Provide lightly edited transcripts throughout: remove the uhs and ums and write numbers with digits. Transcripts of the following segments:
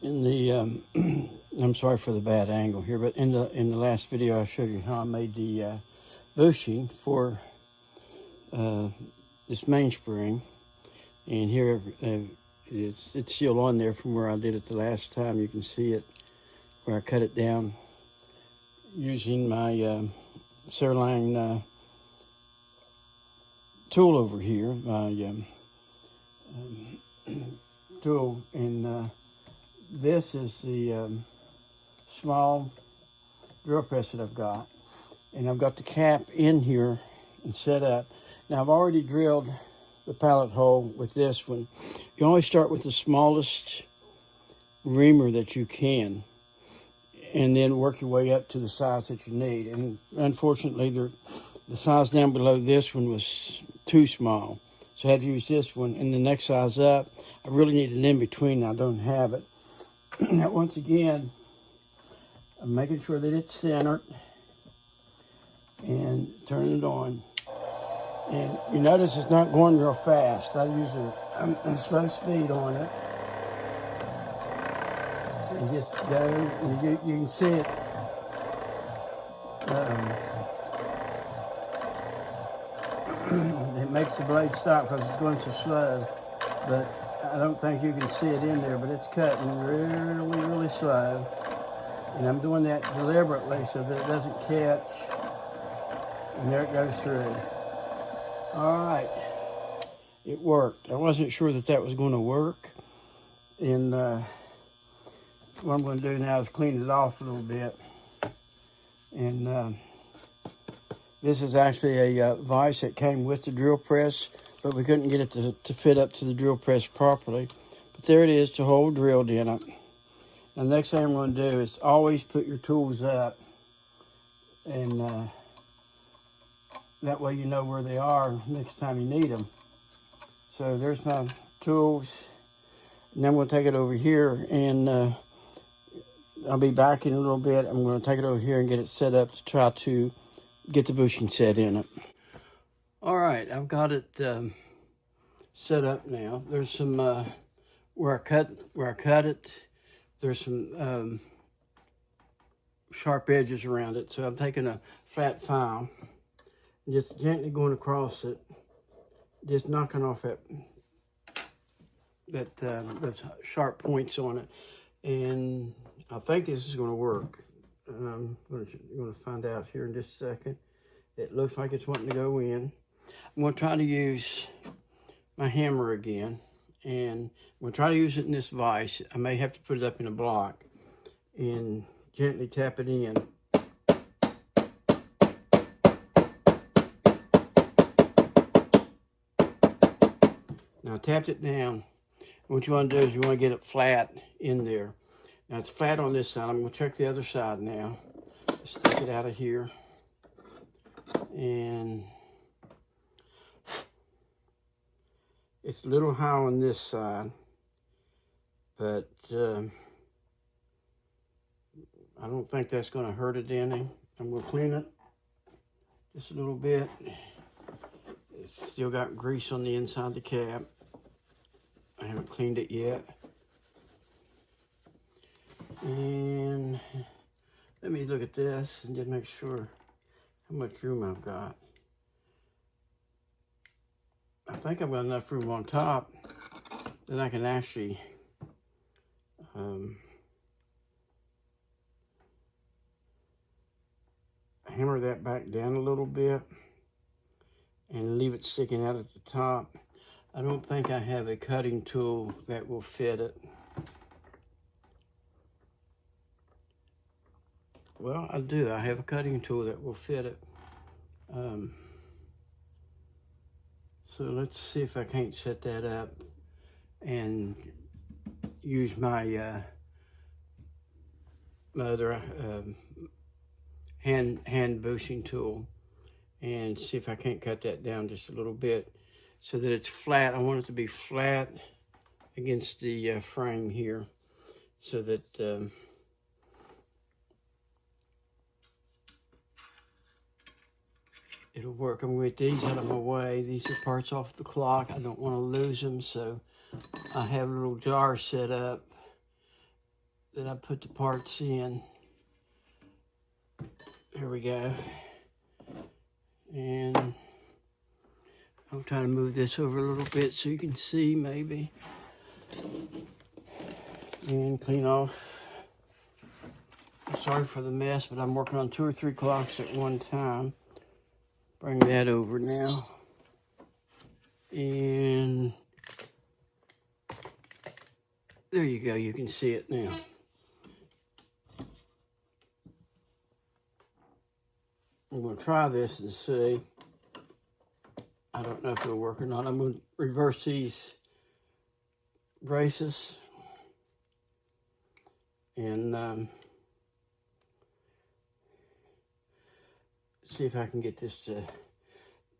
In the I'm sorry for the bad angle here, but in the last video I showed you how I made the bushing for this mainspring, and here it's still on there from where I did it the last time. You can see it where I cut it down using my Saarline tool over here, my tool, and this is the small drill press that I've got, and I've got the cap in here and set up. Now I've already drilled the pallet hole with this one. You always start with the smallest reamer that you can, and then work your way up to the size that you need. And unfortunately, the size down below this one was too small, so I had to use this one. And the next size up, I really need an in-between. I don't have it. Now, once again, I'm making sure that it's centered and turning it on. And you notice it's not going real fast. I use a slow speed on it. And just go, and you can see it. It makes the blade stop because it's going so slow. But I don't think you can see it in there, but it's cutting really, really slow. And I'm doing that deliberately so that it doesn't catch. And there it goes through. All right, it worked. I wasn't sure that that was going to work. And what I'm going to do now is clean it off a little bit. And this is actually a vise that came with the drill press, but we couldn't get it to fit up to the drill press properly. But there it is, the hole drilled in it. And the next thing I'm going to do is always put your tools up, and that way you know where they are next time you need them. So there's my tools. And then we'll take it over here, and I'll be back in a little bit. I'm going to take it over here and get it set up to try to get the bushing set in it. All right, I've got it set up now. There's some where I cut it. There's some sharp edges around it. So I'm taking a flat file and just gently going across it, just knocking off those sharp points on it. And I think this is going to work. I'm going to find out here in just a second. It looks like it's wanting to go in. I'm going to try to use my hammer again, and I'm going to try to use it in this vise. I may have to put it up in a block and gently tap it in. Now I tapped it down. What you want to do is you want to get it flat in there. Now it's flat on this side. I'm going to check the other side now. Just take it out of here. And it's a little high on this side, but I don't think that's going to hurt it any. I'm going to clean it just a little bit. It's still got grease on the inside of the cap. I haven't cleaned it yet. And let me look at this and just make sure how much room I've got. I think I've got enough room on top that I can actually hammer that back down a little bit and leave it sticking out at the top. I don't think I have a cutting tool that will fit it. Well, I do. I have a cutting tool that will fit it. So let's see if I can't set that up and use my other hand bushing tool and see if I can't cut that down just a little bit so that it's flat. I want it to be flat against the frame here so that it'll work. I'm going to get these out of my way. These are parts off the clock. I don't want to lose them, so I have a little jar set up that I put the parts in. There we go. And I'll try to move this over a little bit so you can see maybe. And clean off. I'm sorry for the mess, but I'm working on 2 or 3 clocks at one time. Bring that over now. And there you go, you can see it now. I'm going to try this and see. I don't know if it'll work or not. I'm going to reverse these braces and see if I can get this to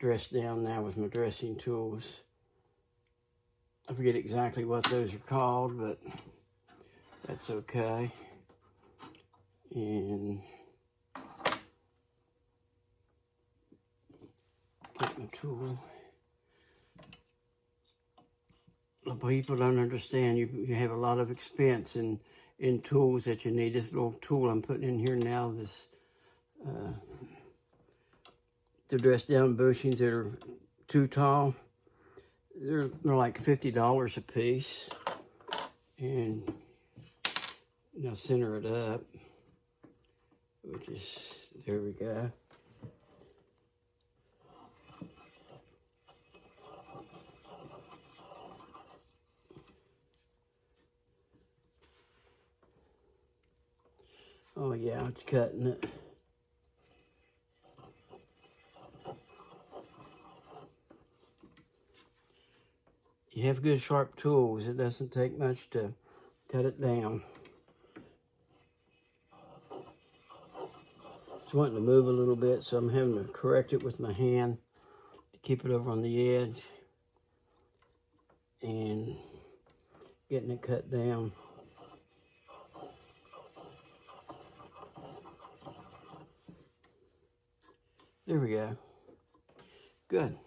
dress down now with my dressing tools. I forget exactly what those are called, but that's okay. And get my tool. People don't understand. You have a lot of expense in tools that you need. This little tool I'm putting in here now, this to dress down bushings that are too tall. They're like $50 a piece. And now center it up, which is, there we go. Oh yeah, it's cutting it. You have good sharp tools. It doesn't take much to cut it down. It's wanting to move a little bit, so I'm having to correct it with my hand to keep it over on the edge and getting it cut down. There we go. Good.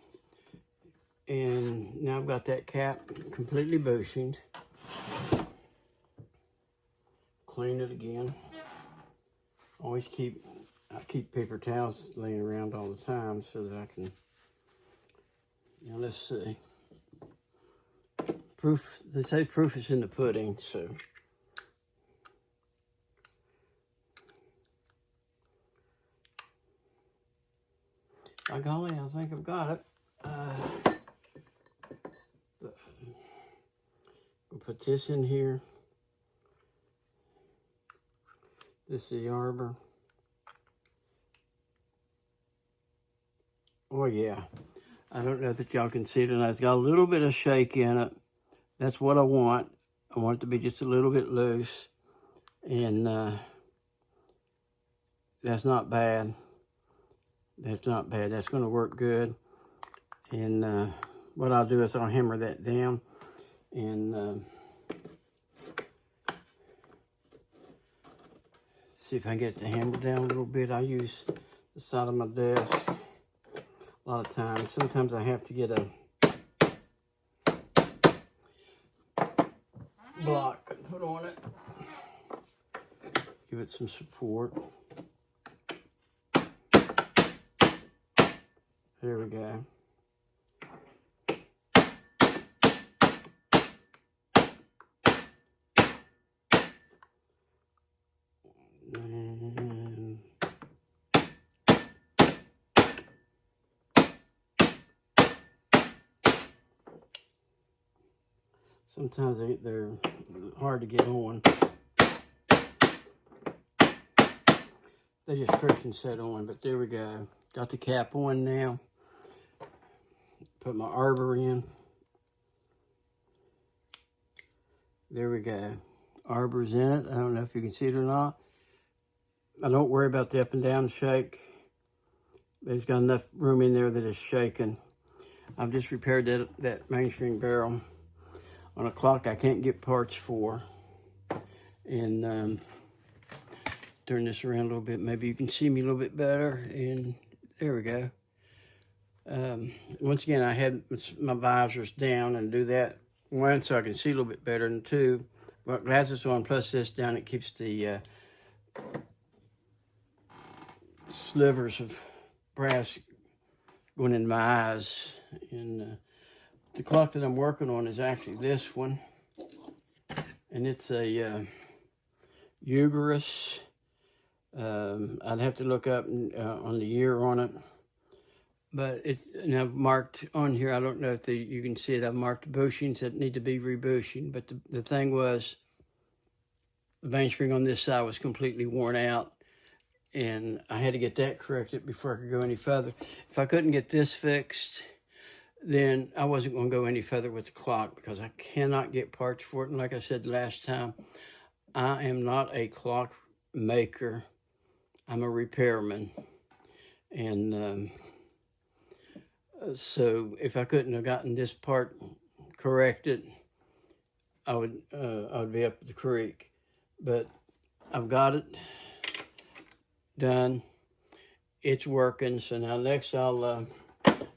And now I've got that cap completely bushinged. Clean it again. I keep paper towels laying around all the time so that I can, now let's see. Proof, they say proof is in the pudding, so. By golly, I think I've got it. We'll put this in here. This is the arbor. Oh yeah, I don't know that y'all can see it, and it's got a little bit of shake in it. That's what I want. I want it to be just a little bit loose, and that's not bad. That's not bad. That's going to work good. And what I'll do is I'll hammer that down and see if I can get it to hammer down a little bit. I use the side of my desk a lot of times. Sometimes I have to get a block and put on it. Give it some support. There we go. And sometimes they're hard to get on. They just friction set on, but there we go. Got the cap on now. Put my arbor in. There we go. Arbor's in it. I don't know if you can see it or not. I don't worry about the up and down shake. There's got enough room in there that it's shaking. I've just repaired that mainspring barrel on a clock I can't get parts for. And turn this around a little bit. Maybe you can see me a little bit better. And there we go. Once again, I had my visors down and do that. One, so I can see a little bit better, and two, Well, glasses on plus this down, it keeps the slivers of brass going in my eyes. And the clock that I'm working on is actually this one. And it's a Uterus. I'd have to look up on the year on it. But and I've marked on here, I don't know if you can see it, I've marked bushings that need to be rebushing. But the thing was, the mainspring on this side was completely worn out, and I had to get that corrected before I could go any further. If I couldn't get this fixed, then I wasn't going to go any further with the clock, because I cannot get parts for it. And like I said last time, I am not a clock maker. I'm a repairman. And so if I couldn't have gotten this part corrected, I would be up the creek. But I've got it done. It's working. So now next I'll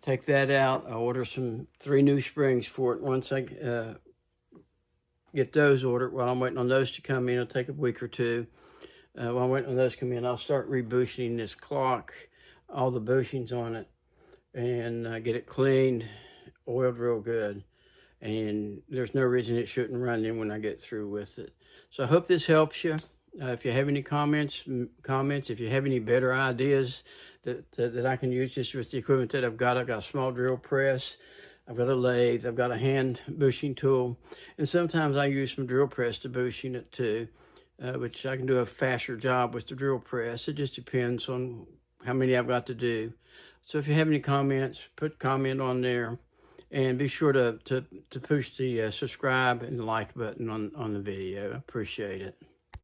take that out. I'll order 3 new springs for it. Once I get those ordered, while I'm waiting on those to come in, it'll take a week or two. While I'm waiting on those to come in, I'll start rebushing this clock, all the bushings on it, and get it cleaned, oiled real good. And there's no reason it shouldn't run in when I get through with it. So I hope this helps you. If you have any comments, if you have any better ideas that I can use just with the equipment that I've got a small drill press, I've got a lathe, I've got a hand bushing tool, and sometimes I use some drill press to bushing it too, which I can do a faster job with the drill press. It just depends on how many I've got to do. So if you have any comments, put comment on there. And be sure to push the subscribe and like button on the video. I appreciate it.